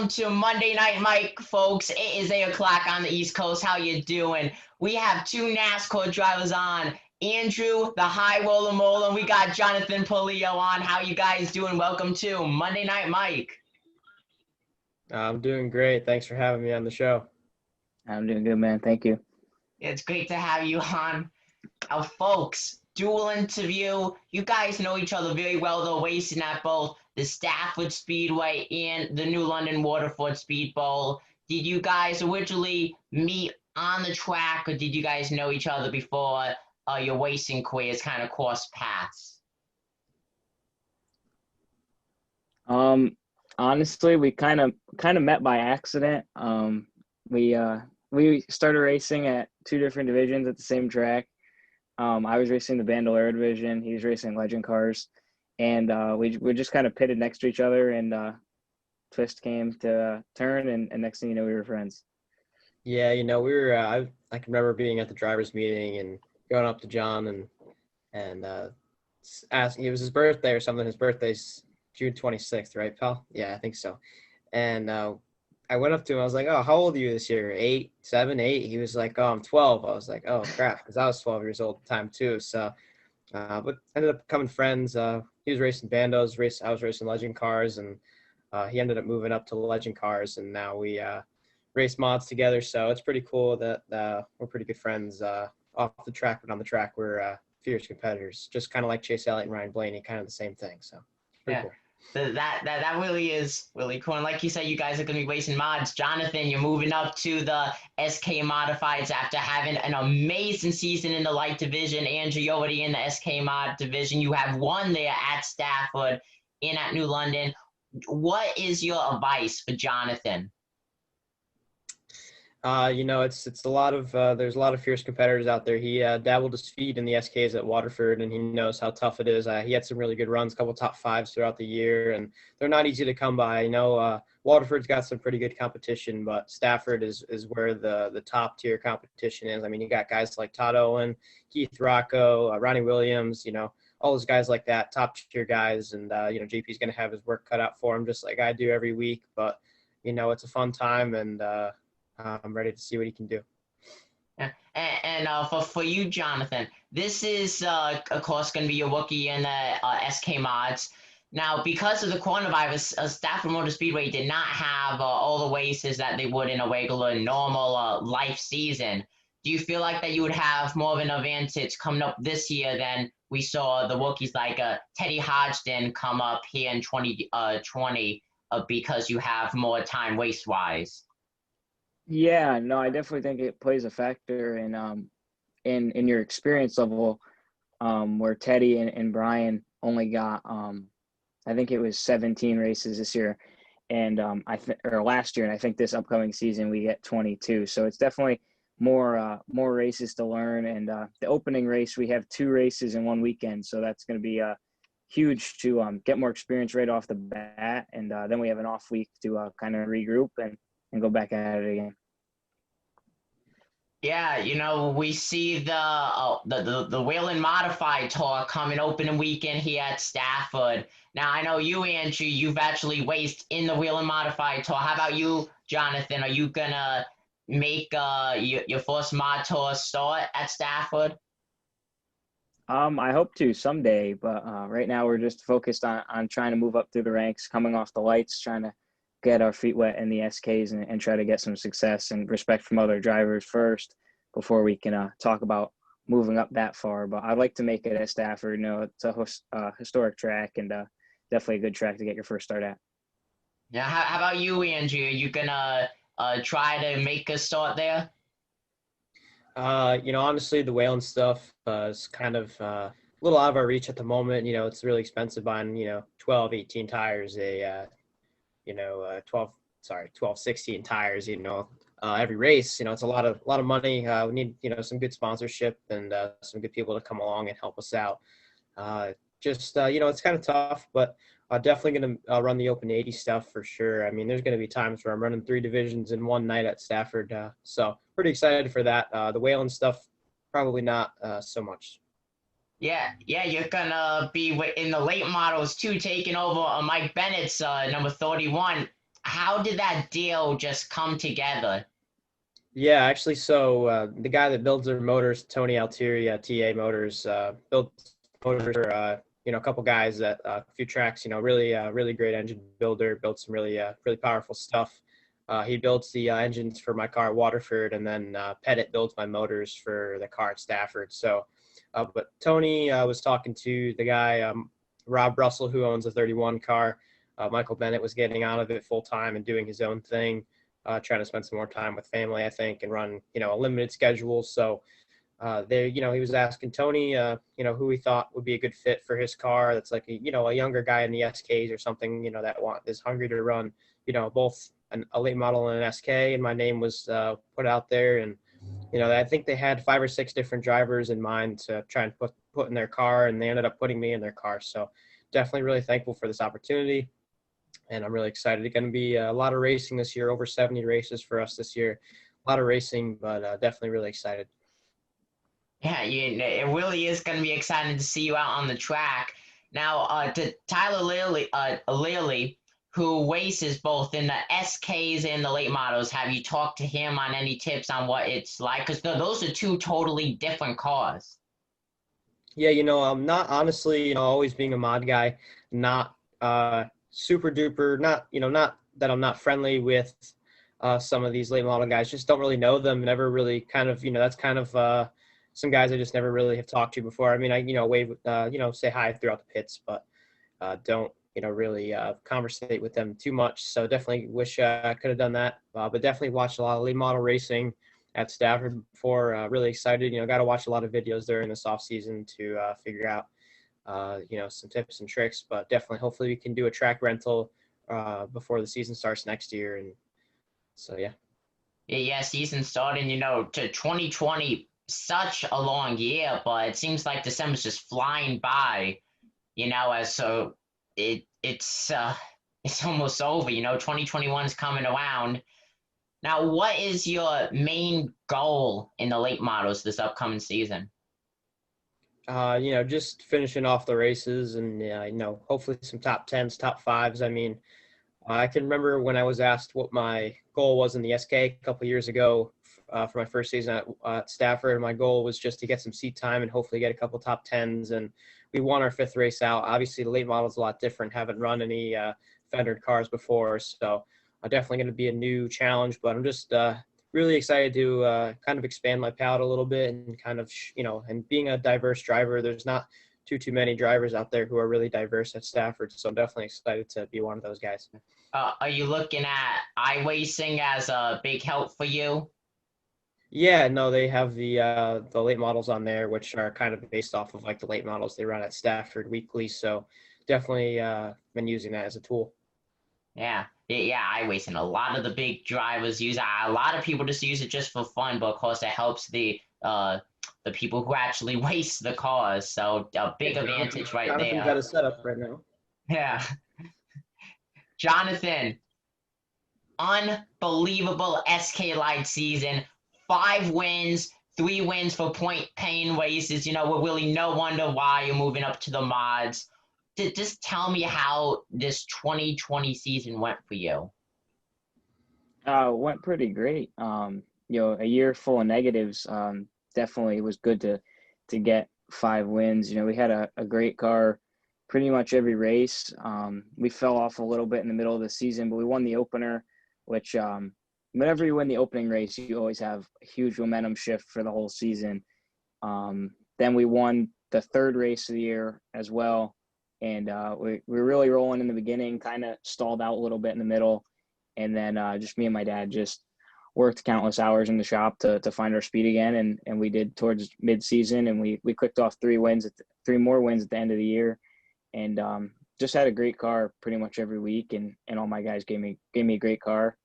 to Monday Night Mike, folks. It is 8 o'clock on the East Coast. How you doing? We have two NASCAR drivers on. Andrew, the high roller Molleur, and we got Jonathan Puleo on. How you guys doing? Welcome to Monday Night Mike. I'm doing great. Thanks for having me on the show. I'm doing good, man. Thank you. It's great to have you on. Now, folks, dual interview. You guys know each other very well, though, racing at both the Stafford Speedway and the New London Waterford Speed Bowl. Did you guys originally meet on the track, or did you guys know each other before your racing careers kind of crossed paths? Honestly, we kind of met by accident. We started racing at two different divisions at the same track. I was racing the Bandolero division. He was racing legend cars, and we just kind of pitted next to each other, and twist came to turn, and next thing you know, we were friends. Yeah, we were. I can remember being at the drivers' meeting and going up to John and asking. It was his birthday or something. His birthday's June 26th, right, pal? Yeah, I think so. And I went up to him. I was like, "Oh, how old are you this year? 8, 7, 8?" He was like, "Oh, I'm 12." I was like, "Oh, crap," because I was 12 years old at the time too. So, but ended up becoming friends. He was racing bandos, I was racing legend cars, and he ended up moving up to legend cars, and now we race mods together. So it's pretty cool that we're pretty good friends off the track, but on the track we're fierce competitors, just kind of like Chase Elliott and Ryan Blaney, kind of the same thing. So pretty cool. That really is really cool. And like you said, you guys are going to be racing mods. Jonathan, you're moving up to the SK Modifieds after having an amazing season in the light division. Andrew, you're already in the SK Mod division. You have won there at Stafford and at New London. What is your advice for Jonathan? It's a lot of there's a lot of fierce competitors out there. He dabbled his feet in the SKs at Waterford, and he knows how tough it is. He had some really good runs, a couple top fives throughout the year, and they're not easy to come by. Waterford's got some pretty good competition, but Stafford is where the top tier competition is. I mean, you got guys like Todd Owen, Keith Rocco, Ronnie Williams, all those guys like that, top tier guys, and JP's going to have his work cut out for him, just like I do every week. But it's a fun time, and I'm ready to see what he can do. Yeah. And for you, Jonathan, this is, of course, going to be your rookie in the SK Mods. Now, because of the coronavirus, Stafford Motor Speedway did not have all the races that they would in a regular, normal life season. Do you feel like that you would have more of an advantage coming up this year than we saw the rookies like Teddy Hodgson come up here in 2020 because you have more time race-wise? Yeah, no, I definitely think it plays a factor in your experience level, where Teddy and Brian only got I think it was 17 races this year, and or last year, and I think this upcoming season we get 22. So it's definitely more races to learn, and the opening race we have 2 races in one weekend, so that's going to be huge to get more experience right off the bat, and then we have an off week to kind of regroup and go back at it again. Yeah, we see the Whelen Modified Tour coming opening weekend here at Stafford. Now, I know you, Andrew, you've actually raced in the Whelen Modified Tour. How about you, Jonathan? Are you going to make your first mod tour start at Stafford? I hope to someday, but right now we're just focused on trying to move up through the ranks, coming off the lights, trying to get our feet wet in the SKs and try to get some success and respect from other drivers first before we can talk about moving up that far. But I'd like to make it at Stafford. It's a historic track, and definitely a good track to get your first start at. Yeah, how about you, Andrew? Are you going to try to make a start there? Honestly, the Whalen stuff is kind of a little out of our reach at the moment. It's really expensive buying, 12, 18 tires, 12, 16 tires, every race. It's a lot of money. We need, some good sponsorship and some good people to come along and help us out. It's kind of tough, but definitely going to run the Open 80 stuff for sure. I mean, there's going to be times where I'm running 3 divisions in one night at Stafford. So pretty excited for that. The Whalen stuff, probably not so much. Yeah, you're gonna be in the late models too, taking over Mike Bennett's number 31. how did that deal just come together? Yeah, actually, so the guy that builds their motors, Tony Altieri, TA Motors, built motors for a couple guys at a few tracks. Really great engine builder. Built some really powerful stuff. He builds the engines for my car at Waterford, and then Pettit builds my motors for the car at Stafford. So, but Tony was talking to the guy Rob Russell, who owns a 31 car. Michael Bennett was getting out of it full time and doing his own thing. Trying to spend some more time with family, I think, and run, a limited schedule. So he was asking Tony, who he thought would be a good fit for his car. That's like, a younger guy in the SKs or something, is hungry to run, both a late model and an SK. And my name was put out there. And, I think they had 5 or 6 different drivers in mind to try and put in their car. And they ended up putting me in their car. So definitely really thankful for this opportunity. And I'm really excited. It's going to be a lot of racing this year, over 70 races for us this year. A lot of racing, but definitely really excited. Yeah, it really is going to be exciting to see you out on the track. Now, to Tyler Leary, who races both in the SKs and the late models, have you talked to him on any tips on what it's like? Because those are two totally different cars. Yeah, I'm not honestly, always being a mod guy, not super duper, not that I'm not friendly with some of these late model guys. Just don't really know them. Never really kind of, that's kind of some guys I just never really have talked to before. I mean, I wave, say hi throughout the pits, but don't, really conversate with them too much. So definitely wish I could have done that. But definitely watched a lot of late model racing at Stafford before. Really excited. Got to watch a lot of videos during this off season to figure out, some tips and tricks. But definitely, hopefully, we can do a track rental before the season starts next year. And so, yeah. Yeah, season starting, to 2020, such a long year, but it seems like December's just flying by, as so it's almost over, 2021 is coming around. Now, what is your main goal in the late models this upcoming season? Just finishing off the races and, hopefully some top 10s, top 5s. I mean, I can remember when I was asked what my goal was in the SK a couple years ago for my first season at Stafford. My goal was just to get some seat time and hopefully get a couple top 10s. And we won our 5th race out. Obviously, the late model is a lot different. Haven't run any fendered cars before. So definitely going to be a new challenge. But I'm just really excited to kind of expand my palette a little bit and kind of, and being a diverse driver, there's not too many drivers out there who are really diverse at Stafford. So I'm definitely excited to be one of those guys. Are you looking at iRacing as a big help for you? Yeah, no, they have the late models on there, which are kind of based off of like the late models they run at Stafford weekly. So definitely been using that as a tool. Yeah, iRacing. A lot of the big drivers use it. A lot of people just use it just for fun, but of course it helps the people who actually race the cars. So a big advantage right Jonathan there. got a setup right now. Yeah. Jonathan, unbelievable SK Light season. 5 wins, 3 wins for point paying races. We're really no wonder why you're moving up to the mods. Just tell me how this 2020 season went for you. Went pretty great. A year full of negatives. Definitely was good to get 5 wins. We had a great car pretty much every race. We fell off a little bit in the middle of the season, but we won the opener, which whenever you win the opening race, you always have a huge momentum shift for the whole season. Then we won the 3rd race of the year as well. And we were really rolling in the beginning, kind of stalled out a little bit in the middle. And then just me and my dad just worked countless hours in the shop to find our speed again. And we did towards mid-season, and we clicked off 3 more wins at the end of the year. And just had a great car pretty much every week. And all my guys gave me a great car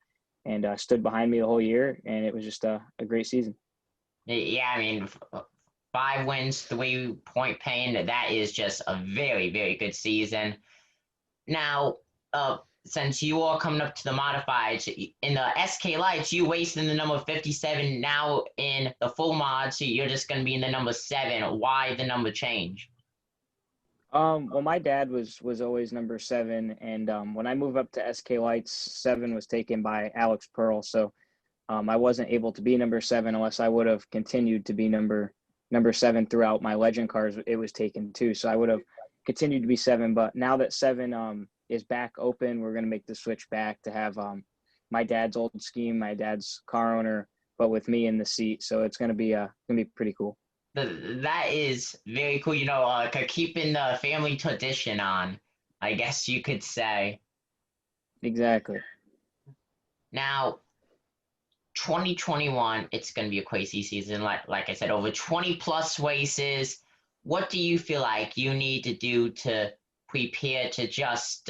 and stood behind me the whole year. And it was just a great season. Yeah, I mean, 5 wins, 3 point paying. That is just a very, very good season. Now, since you are coming up to the modifieds, in the SK Lights, you raced in the number 57. Now in the full mod, so you're just going to be in the number 7. Why the number change? Well, my dad was always number 7, and when I moved up to SK Lights, 7 was taken by Alex Pearl. So I wasn't able to be number 7 unless I would have continued to be number 7 throughout my legend cards. It was taken too, so I would have continued to be 7. But now that 7 is back open, we're gonna make the switch back to have my dad's old scheme, my dad's car owner, but with me in the seat. So it's gonna be pretty cool. That is very cool. Keeping the family tradition on, I guess you could say. Exactly. Now, 2021, it's going to be a crazy season. Like I said, over 20 plus races. What do you feel like you need to do to prepare to just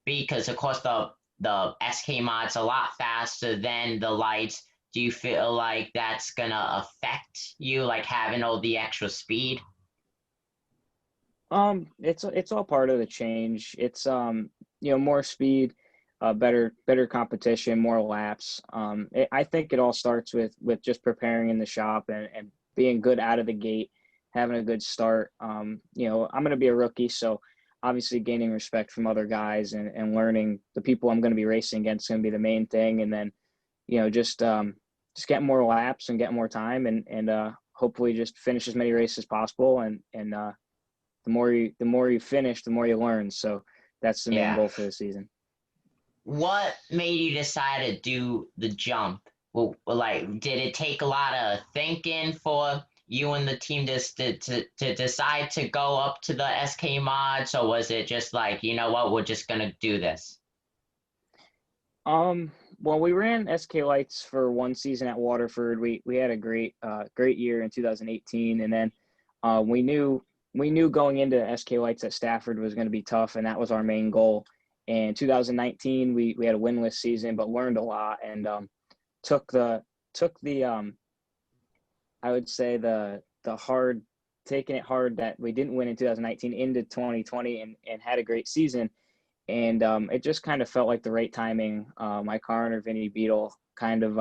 be? Because of course the SK mod's a lot faster than the lights. Do you feel like that's gonna affect you, like having all the extra speed? It's all part of the change. It's more speed, better competition, more laps. I think it all starts with just preparing in the shop and being good out of the gate, having a good start. I'm going to be a rookie, so obviously gaining respect from other guys and learning the people I'm going to be racing against is going to be the main thing, and then just get more laps and get more time and hopefully just finish as many races as possible and the more you finish, the more you learn. So that's the main Yeah. goal for the season. What made you decide to do the jump? Well, like, did it take a lot of thinking for you and the team to decide to go up to the SK mods, or was it just like, you know what, we're just gonna do this? Well, we ran SK Lights for one season at Waterford. We had a great year in 2018, and then we knew going into SK Lights at Stafford was going to be tough, and that was our main goal. In 2019, we had a winless season, but learned a lot and took the I would say the hard taking it hard that we didn't win in 2019 into 2020 and had a great season. And it just kind of felt like the right timing. My car owner, Vinny Beetle, kind of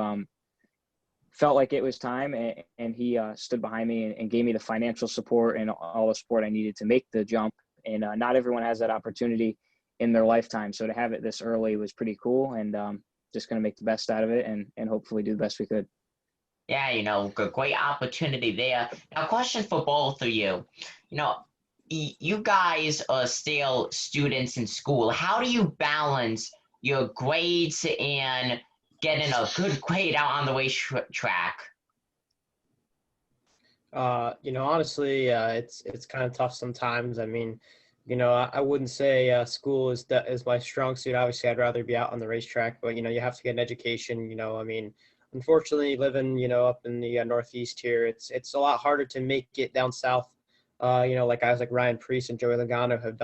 felt like it was time, and he stood behind me and gave me the financial support and all the support I needed to make the jump. And not everyone has that opportunity in their lifetime. So to have it this early was pretty cool, and just going to make the best out of it and hopefully do the best we could. Yeah, great opportunity there. Now, question for both of you. You know, you guys are still students in school. How do you balance your grades and getting a good grade out on the track? Honestly, it's kind of tough sometimes. I mean, I wouldn't say school is my strong suit. Obviously, I'd rather be out on the racetrack, but you have to get an education. I mean, unfortunately, living up in the Northeast here, it's a lot harder to make it down south. Like guys like Ryan Priest and Joey Logano have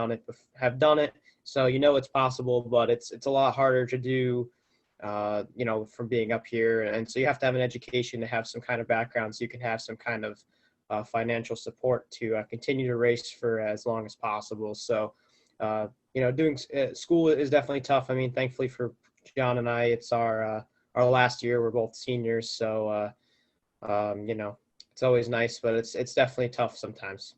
done it. So it's possible, but it's a lot harder to do. From being up here, and so you have to have an education to have some kind of background, so you can have some kind of financial support to continue to race for as long as possible. So, doing school is definitely tough. I mean, thankfully for John and I, it's our last year. We're both seniors, so it's always nice, but it's definitely tough sometimes.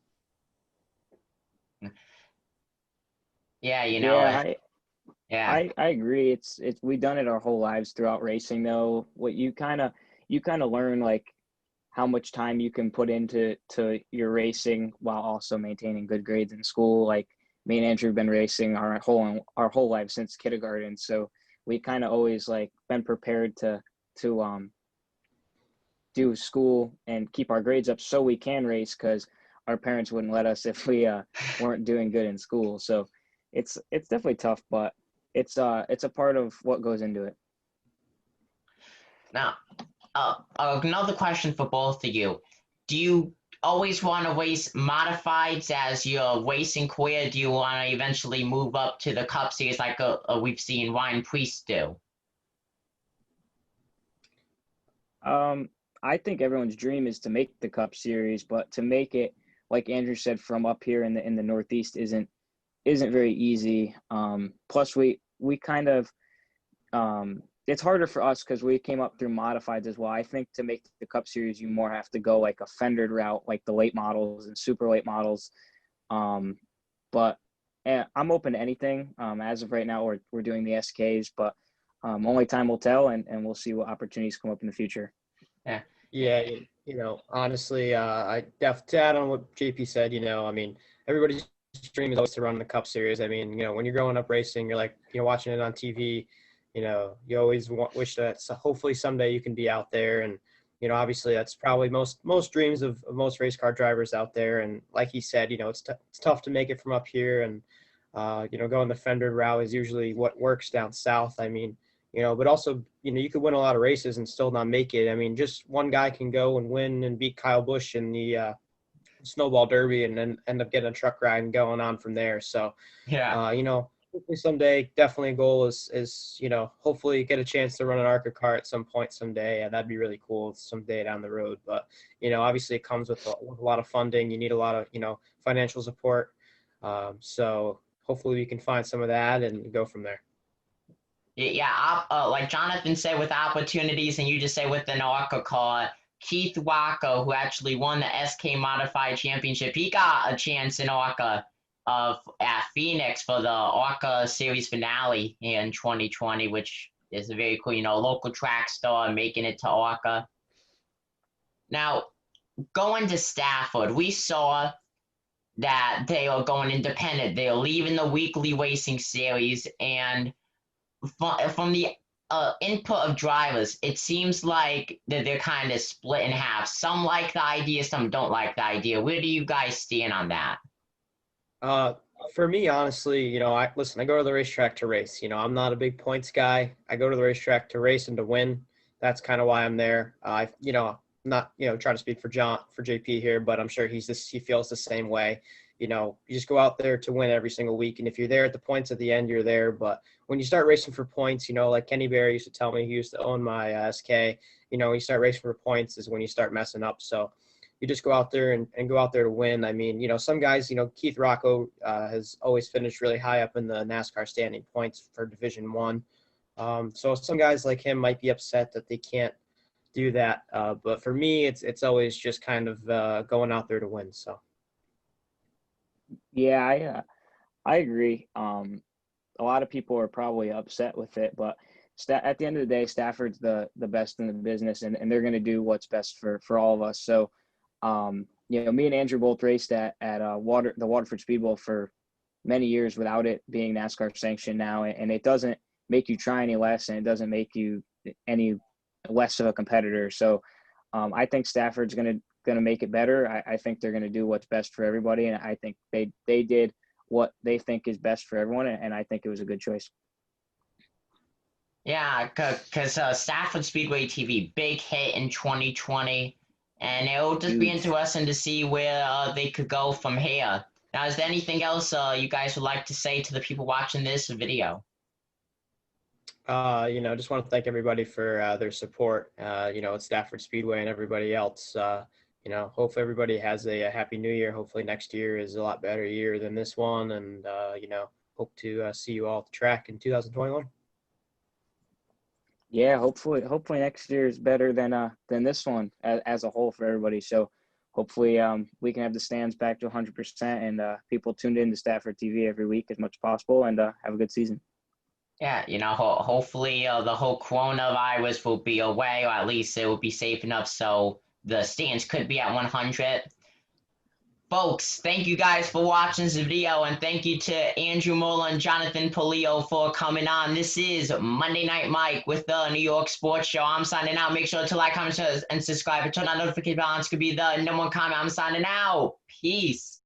Yeah, Yeah, yeah. I agree. It's we've done it our whole lives throughout racing though. What you kind of learn like how much time you can put into your racing while also maintaining good grades in school. Like me and Andrew have been racing our whole life since kindergarten, so we kind of always like been prepared to do school and keep our grades up so we can race because our parents wouldn't let us if we weren't doing good in school. So it's definitely tough, but it's a part of what goes into it. Now, another question for both of you. Do you always want to race modifieds as your racing career? Do you want to eventually move up to the Cup Series like we've seen Ryan Priest do? I think everyone's dream is to make the Cup Series, but to make it, like Andrew said, from up here in the Northeast isn't very easy. Plus, we kind of it's harder for us because we came up through modifieds as well. I think to make the Cup Series, you more have to go like a fendered route, like the late models and super late models. But I'm open to anything. As of right now, we're doing the SKs, but only time will tell, and we'll see what opportunities come up in the future. Yeah, honestly, to add on what JP said, I mean, everybody's dream is always to run the Cup Series. I mean, when you're growing up racing, you're like, watching it on TV, you always wish that hopefully someday you can be out there. And, obviously that's probably most dreams of most race car drivers out there. And like he said, it's tough to make it from up here. And, going the fender route is usually what works down south. I mean, but also, you could win a lot of races and still not make it. I mean, just one guy can go and win and beat Kyle Busch in the Snowball Derby and then end up getting a truck ride and going on from there. So, hopefully someday, definitely a goal is hopefully get a chance to run an ARCA car at some point someday. That'd be really cool someday down the road. But, obviously it comes with a lot of funding. You need a lot of, financial support. So hopefully we can find some of that and go from there. Yeah, like Jonathan said, with opportunities, and you just say with an ARCA car, Keith Wacko, who actually won the SK Modified Championship, he got a chance in ARCA at Phoenix for the ARCA Series finale in 2020, which is a very cool, local track star making it to ARCA. Now, going to Stafford, we saw that they are going independent. They are leaving the weekly racing series, and from the input of drivers, it seems like that they're kind of split in half. Some like the idea, some don't like the idea. Where do you guys stand on that? For me, honestly, I go to the racetrack to race. I'm not a big points guy. I go to the racetrack to race and to win. That's kind of why I'm there. Not trying to speak for JP here, but I'm sure he feels the same way. You just go out there to win every single week. And if you're there at the points at the end, you're there. But when you start racing for points, like Kenny Berry used to tell me, he used to own my SK, when you start racing for points is when you start messing up. So you just go out there and go out there to win. I mean, some guys, Keith Rocco has always finished really high up in the NASCAR standing points for Division One. So some guys like him might be upset that they can't do that. But for me, it's always just kind of going out there to win. So. Yeah, I agree. A lot of people are probably upset with it, but at the end of the day, Stafford's the best in the business, and they're going to do what's best for all of us. So, me and Andrew both raced at the Waterford Speedway for many years without it being NASCAR sanctioned now, and it doesn't make you try any less, and it doesn't make you any less of a competitor. So, I think Stafford's going to make it better. I think they're going to do what's best for everybody, and I think they did what they think is best for everyone, and I think it was a good choice. Yeah, because Stafford Speedway TV, big hit in 2020, and it'll just be interesting to see where they could go from here. Now, is there anything else you guys would like to say to the people watching this video? Just want to thank everybody for their support, at Stafford Speedway and everybody else. Hopefully everybody has a happy new year. Hopefully next year is a lot better year than this one. And, hope to see you all at the track in 2021. Yeah, hopefully next year is better than this one as a whole for everybody. So hopefully we can have the stands back to 100% and people tuned in to Stafford TV every week as much as possible and have a good season. Yeah, hopefully the whole coronavirus will be away, or at least it will be safe enough so the stands could be at 100. Folks, thank you guys for watching this video, and thank you to Andrew Molleur and Jonathan Puleo for coming on. This is Monday Night Mike with the New York Sports Show. I'm signing out. Make sure to like, comment, and subscribe, and turn on notification bells. Could be the #1 comment. I'm signing out. Peace.